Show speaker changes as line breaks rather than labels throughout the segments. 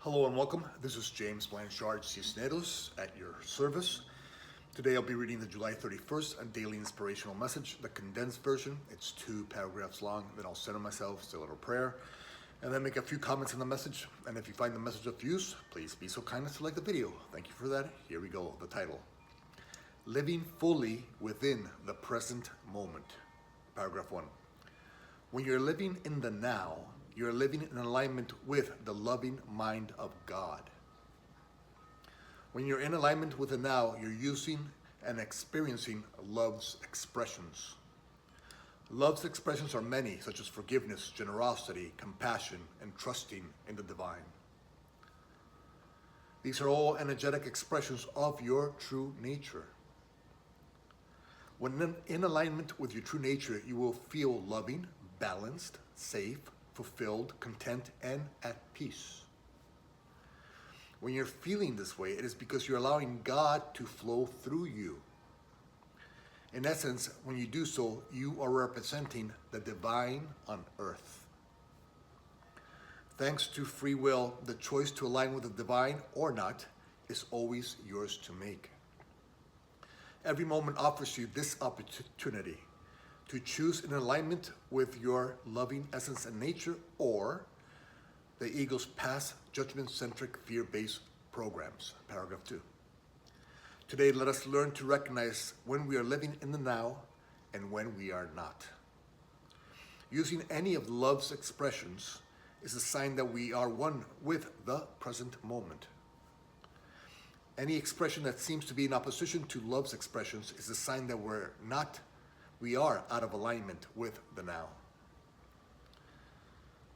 Hello and welcome. This is James Blanchard Cisneros at your service. Today I'll be reading the July 31st and daily inspirational message, the condensed version. It's 2 paragraphs long. Then I'll center myself, say a little prayer, and then make a few comments on the message. And if you find the message of use, please be so kind as to like the video. Thank you for that. Here we go. The title: Living Fully Within the Present Moment. Paragraph 1. When you're living in the now, you're living in alignment with the loving mind of God. When you're in alignment with the now, you're using and experiencing love's expressions. Love's expressions are many, such as forgiveness, generosity, compassion, and trusting in the divine. These are all energetic expressions of your true nature. When in alignment with your true nature, you will feel loving, balanced, safe, fulfilled, content, and at peace. When you're feeling this way, it is because you're allowing God to flow through you. In essence, when you do so, you are representing the divine on earth. Thanks to free will, the choice to align with the divine or not is always yours to make. Every moment offers you this opportunity to choose in alignment with your loving essence and nature, or the ego's past judgment-centric fear-based programs. Paragraph 2. Today, let us learn to recognize when we are living in the now and when we are not. Using any of love's expressions is a sign that we are one with the present moment. Any expression that seems to be in opposition to love's expressions is a sign that we are out of alignment with the now.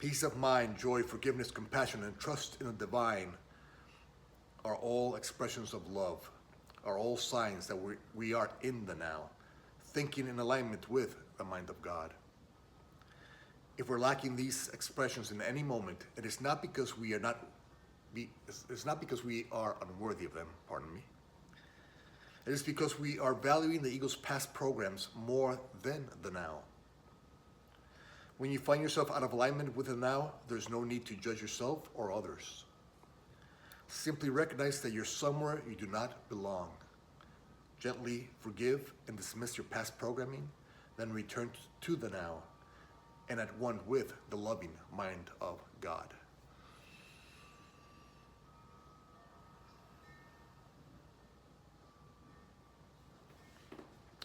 Peace of mind, joy, forgiveness, compassion, and trust in the divine are all expressions of love, are all signs that we are in the now, thinking in alignment with the mind of God. If we're lacking these expressions in any moment, it is not because we are unworthy of them, pardon me. It is because we are valuing the ego's past programs more than the now. When you find yourself out of alignment with the now, there's no need to judge yourself or others. Simply recognize that you're somewhere you do not belong. Gently forgive and dismiss your past programming, then return to the now and at one with the loving mind of God.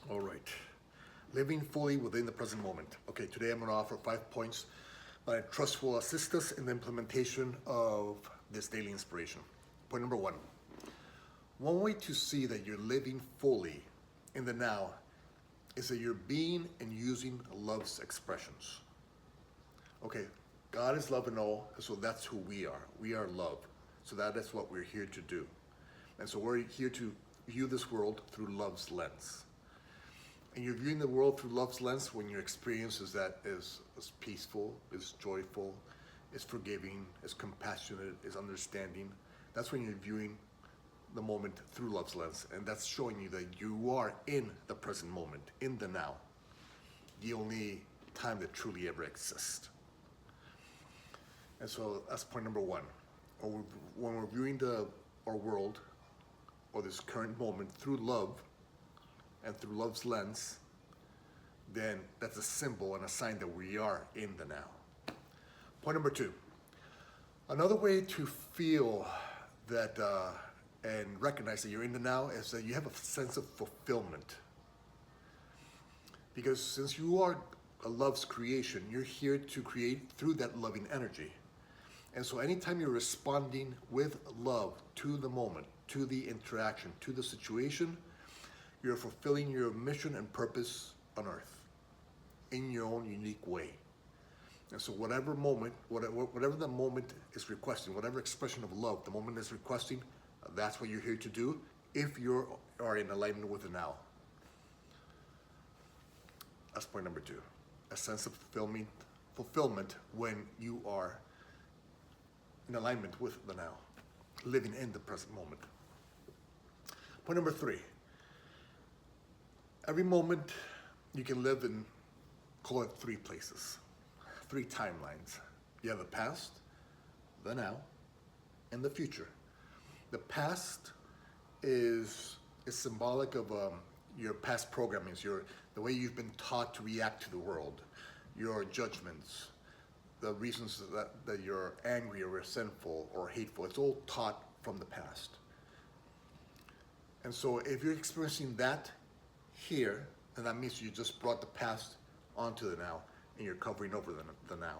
All right, living fully within the present moment. Okay, today I'm going to offer 5 points that I trust will assist us in the implementation of this daily inspiration. Point number 1. One way to see that you're living fully in the now is that you're being and using love's expressions. Okay, God is love and all, so that's who we are. We are love, so that is what we're here to do. And so we're here to view this world through love's lens. And you're viewing the world through love's lens when your experience is peaceful, is joyful, is forgiving, is compassionate, is understanding. That's when you're viewing the moment through love's lens. And that's showing you that you are in the present moment, in the now. The only time that truly ever exists. And so that's point number 1. When we're viewing our world or this current moment through love, and through love's lens, then that's a symbol and a sign that we are in the now. Point number 2. Another way to feel that and recognize that you're in the now is that you have a sense of fulfillment. Because since you are a love's creation, you're here to create through that loving energy. And so anytime you're responding with love to the moment, to the interaction, to the situation, you're fulfilling your mission and purpose on earth in your own unique way. And so whatever the moment is requesting, whatever expression of love the moment is requesting, that's what you're here to do if you are in alignment with the now. That's point number 2. A sense of fulfillment when you are in alignment with the now, living in the present moment. Point number 3. Every moment you can live in, call it 3 places, 3 timelines. You have the past, the now, and the future. The past is symbolic of your past programmings, the way you've been taught to react to the world, your judgments, the reasons that you're angry or resentful or hateful. It's all taught from the past. And so if you're experiencing that here, then that means you just brought the past onto the now, and you're covering over the now.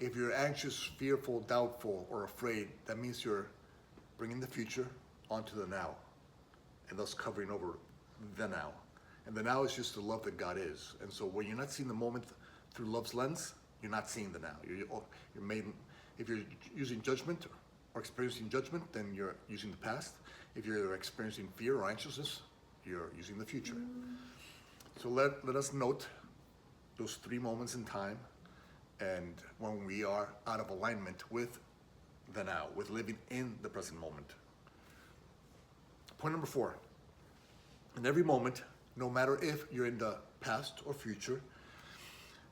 If you're anxious, fearful, doubtful, or afraid, that means you're bringing the future onto the now, and thus covering over the now. And the now is just the love that God is. And so when you're not seeing the moment through love's lens, you're not seeing the now. If you're using judgment or experiencing judgment, then you're using the past. If you're experiencing fear or anxiousness, you're using the future. So let us note those 3 moments in time, and when we are out of alignment with the now, with living in the present moment. Point number 4. In every moment, no matter if you're in the past or future,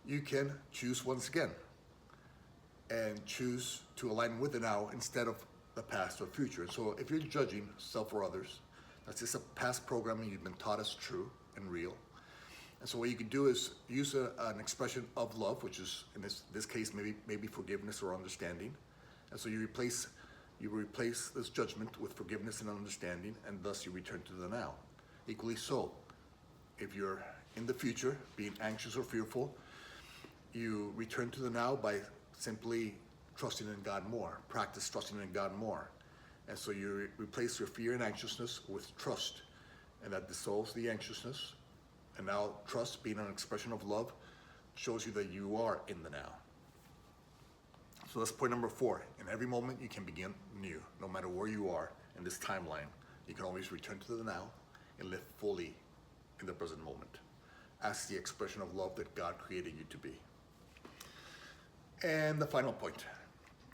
you can choose once again and choose to align with the now instead of the past or future. So if you're judging self or others, that's just a past programming you've been taught as true and real. And so what you can do is use an expression of love, which is in this case maybe forgiveness or understanding. And so you replace this judgment with forgiveness and understanding, and thus you return to the now. Equally so, if you're in the future being anxious or fearful, you return to the now by simply trusting in God more. Practice trusting in God more. And so you replace your fear and anxiousness with trust, and that dissolves the anxiousness. And now trust, being an expression of love, shows you that you are in the now. So that's point number 4. In every moment you can begin new, no matter where you are in this timeline. You can always return to the now and live fully in the present moment as the expression of love that God created you to be. And the final point.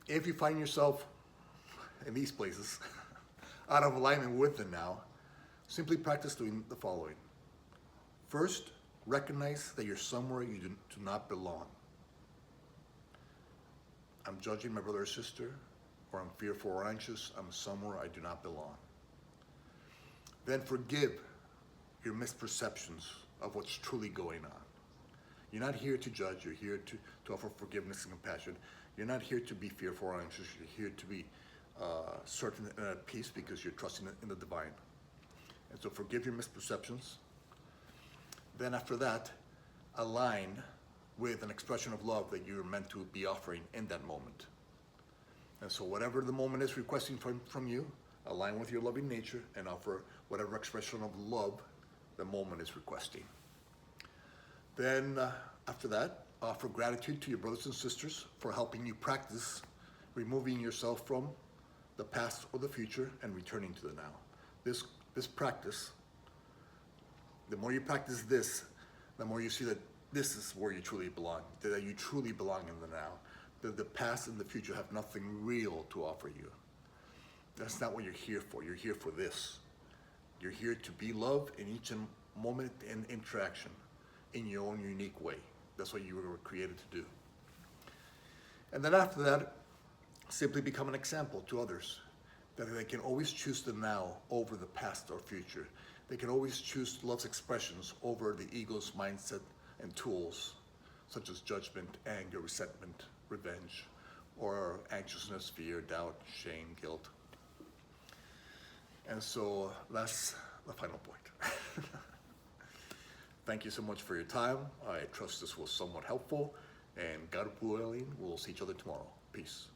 If you find yourself in these places, out of alignment with the now, simply practice doing the following. First, recognize that you're somewhere you do not belong. I'm judging my brother or sister, or I'm fearful or anxious. I'm somewhere I do not belong. Then forgive your misperceptions of what's truly going on. You're not here to judge. You're here to offer forgiveness and compassion. You're not here to be fearful or anxious. You're here to be certain and at peace because you're trusting in the divine. And so forgive your misperceptions. Then after that, align with an expression of love that you're meant to be offering in that moment. And so whatever the moment is requesting from you, align with your loving nature and offer whatever expression of love the moment is requesting. Then after that, offer gratitude to your brothers and sisters for helping you practice removing yourself from the past or the future and returning to the now. This practice, the more you practice this, the more you see that this is where you truly belong, that you truly belong in the now, that the past and the future have nothing real to offer you. That's not what you're here for. You're here for this. You're here to be loved in each moment and interaction in your own unique way. That's what you were created to do. And then after that, simply become an example to others, that they can always choose the now over the past or future. They can always choose love's expressions over the ego's mindset and tools, such as judgment, anger, resentment, revenge, or anxiousness, fear, doubt, shame, guilt. And so that's the final point. Thank you so much for your time. I trust this was somewhat helpful, and God willing, we'll see each other tomorrow. Peace.